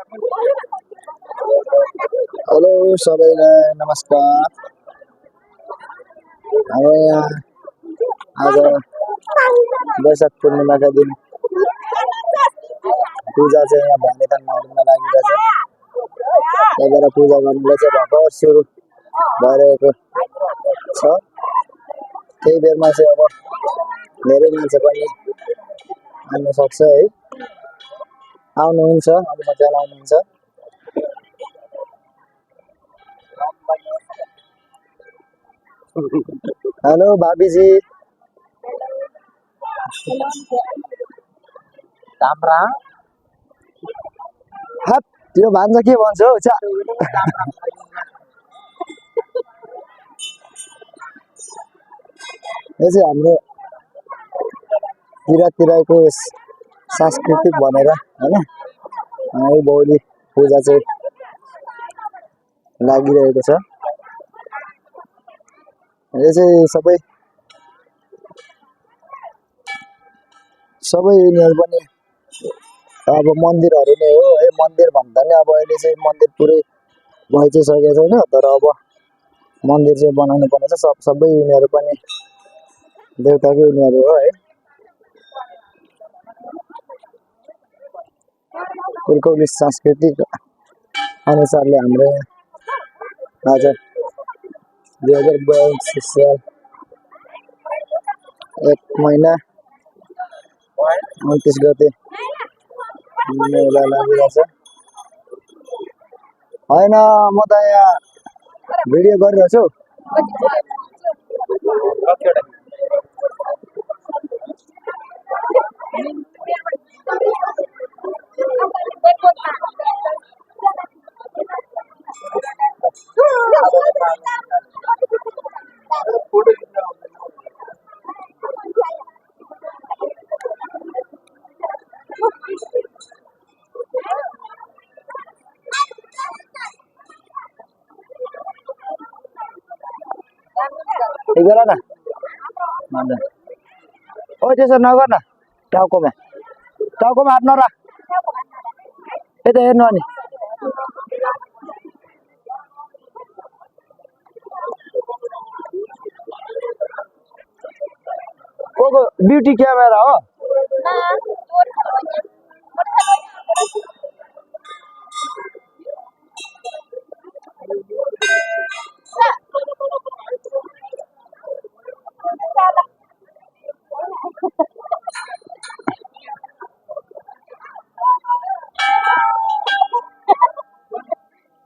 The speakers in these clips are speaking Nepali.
हेलो सबैलाई नमस्कार। हाम्रो यहाँ आज वैशाख पूर्णिमाका दिन पूजा चाहिँ यहाँ भवानीथान मन्दिरमा लागिरहेछ। त्यही भएर पूजा गर्नुलाई चाहिँ भर्खर सुरु भइरहेको छ। केही बेरमा चाहिँ अब धेरै मान्छे पनि आउन सक्छ है। आउनुहुन्छ, अलि मजाले आउनुहुन्छ। हेलो भाबीजी। राम्रा हट, त्यो भान्जा के भन्छ हौ चा। यो चाहिँ हाम्रो किराँतको सांस्कृतिक भनेर हैन, यो बौली पूजा चाहिँ लागिरहेको छ। यो चाहिँ सबै यिनीहरू पनि अब मन्दिरहरू नै हो है। मन्दिर भन्दा नि अब अहिले चाहिँ मन्दिर पुरै भइ चाहिँ सकेको छैन, तर अब मन्दिर चाहिँ बनाउनु पर्ने छ। सबै यिनीहरू पनि देउताकै यिनीहरू हो है। पुर्खौली सांस्कृतिक अनुसारले हाम्रो आज 2082 साल 1 महिना 29 गते मेला लागिरहेछ। होइन, म त यहाँ भिडियो गरिरहेको छु। गर न, ओ त्यसो नगर न। टाउकोमा हात नराख। यता हेर्नु अनि को ब्युटी क्यामेरा हो।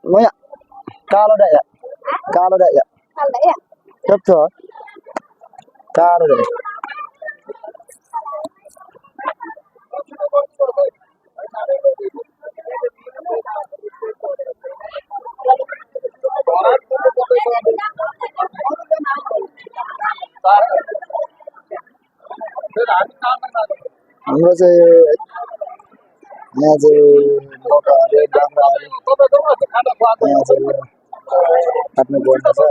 Maya, kalau dah ya, betul, kalau dah. हाम्रो चाहिँ यहाँ चाहिँ मकैहरू बाख्राहरू यहाँ चाहिँ काट्नु पर्ने छ है।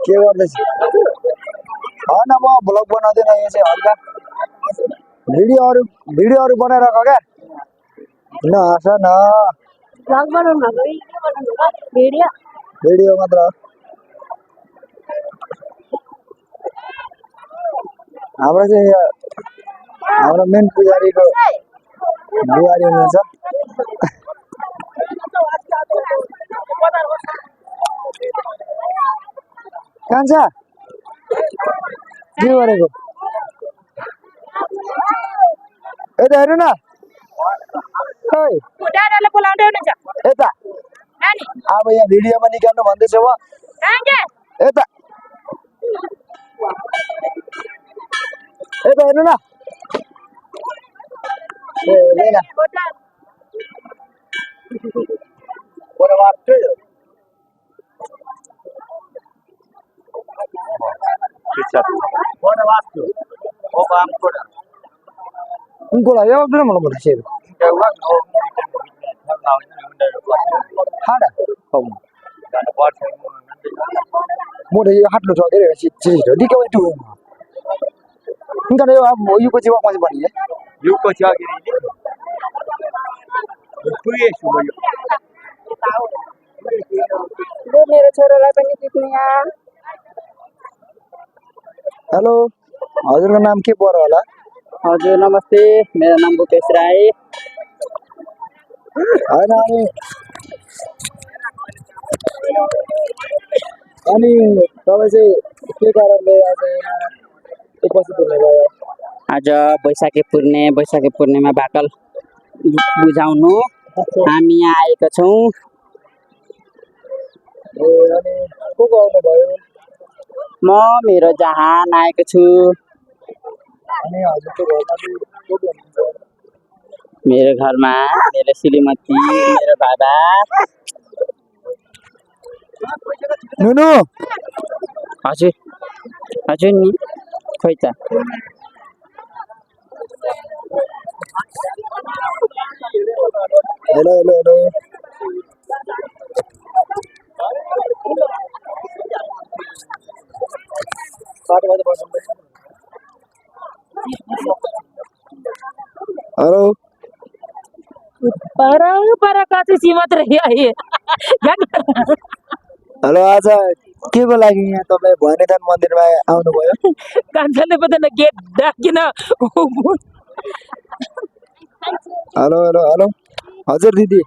के गर्दैछ? होइन, म भ्लग बनाउँदैन। यो चाहिँ हल्का भिडियोहरू बनाइरहेको क्या। नहाँस न, भिडियो मात्र। हाम्रो चाहिँ हाम्रो मेन पुजारीको बुहारी हुनुहुन्छ। कान्छ के गरेको? यता हेर्नु न। खै यता अब यहाँ भिडियोमा निकाल्नु भन्दैछ हो। यता हेर्नु न। Enggak ya, belum mau bersih. Ada, kamu. Mau dari hat lo jadi sih, di kau itu. Enggak ada, mau yuk kau masih bani ya? Yuk kau gini. लु मेरो छोरालाई पनि जित्ने यार। हेलो हजुरको नाम के पर्यो होला? हजुर नमस्ते, मेरो नाम भूपेश राई। होइन अनि तपाईँ चाहिँ के कारणले आज यहाँ उपस्थित हुनुभयो? आज बैशाखी पूर्णिमा भाकल बुझाउनु हामी यहाँ आएका छौँ। ए अनि को आउनुभयो? म मेरो जहान आएको छु। अनि हजुरको घरमा चाहिँ को हुनुहुन्छ? मेरो घरमा मेरो श्रीमती, मेरो बाबा। नुनु हजुर हजुर नि खोइ त। Hello hello hello hello hello आज के को लागि यहाँ तपाईँ भवानीदान मन्दिरमा आउनुभयो? कान्छाले पो गेट डाकिन। हेलो हेलो हेलो हजुर दिदी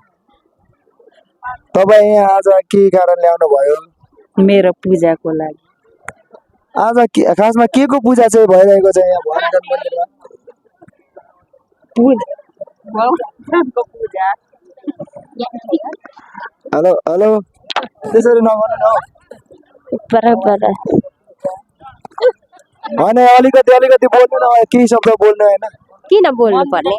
तपाईँ यहाँ आज के कारणले आउनुभयो? मेरो पूजाको लागि। आज खासमा के को पूजा चाहिँ भइरहेको छ यहाँ भवानीदान मन्दिरमा? पूजा। हेलो हेलो त्यसरी नभन्नु न हौ। होइन अलिकति बोल्नु न, केही शब्द बोल्नु होइन। किन बोल्नु पर्ने?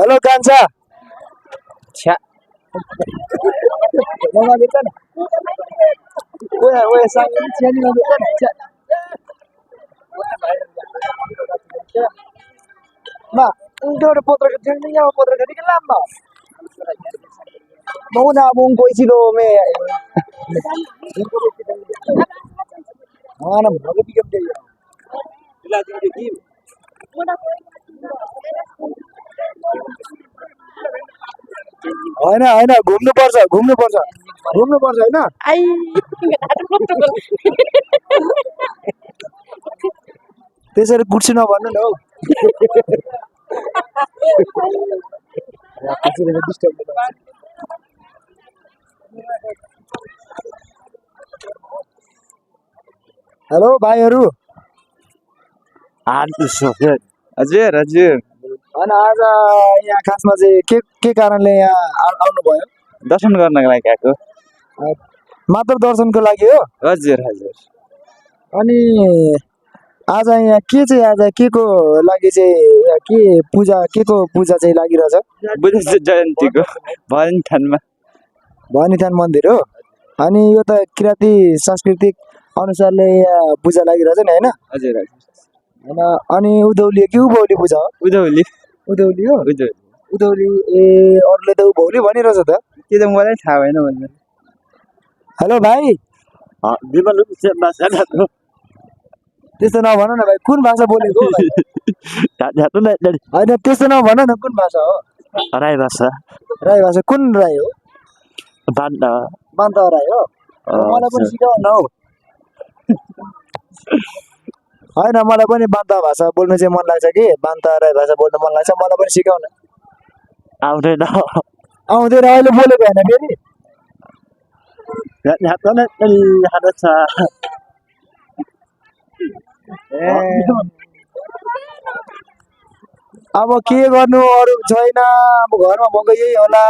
हेलो कान्छा छ्या pत्रकार के lama mau nabung ko silo me mana mau pikir dia होइन होइन घुम्नुपर्छ होइन त्यसरी गुड्छु नभन्नु न हौ। हेलो भाइहरू हजुर हजुर होइन आज यहाँ खासमा चाहिँ के कारणले यहाँ आउनुभयो? दर्शन गर्नको लागि आएको। मात्र दर्शनको लागि हो? हजुर हजुर। अनि आज यहाँ के चाहिँ आज के को लागि चाहिँ के को पूजा चाहिँ लागिरहेछ? बुद्ध जयन्तीको भवानीथान मन्दिर हो। अनि यो त किराँती सांस्कृतिक अनुसारले यहाँ पूजा लागिरहेछ नि होइन? हजुर हजुर। अनि उधौली कि उभौली पूजा हो? उधौली हो। उधौली ए अरूले त उभौली भनिरहेछ त। त्यो त मलाई थाहा भएन भन्नु। हेलो भाइ त्यस्तो नभन न भाइ, कुन भाषा बोलेको हो? होइन त्यस्तो नभन न, कुन भाषा हो? राई भाषा। राई भाषा कुन राई हो? बान्ता राई हो। मलाई पनि सिकाउ न हौ। होइन मलाई पनि बान्ता भाषा बोल्नु चाहिँ मन लाग्छ कि, बान्ता राई भाषा बोल्नु मन लाग्छ, मलाई पनि सिकाउ न। आउँदैन अहिले बोलेको होइन फेरि। अब के गर्नु, अरू छैन, अब घरमा भएको यही होला।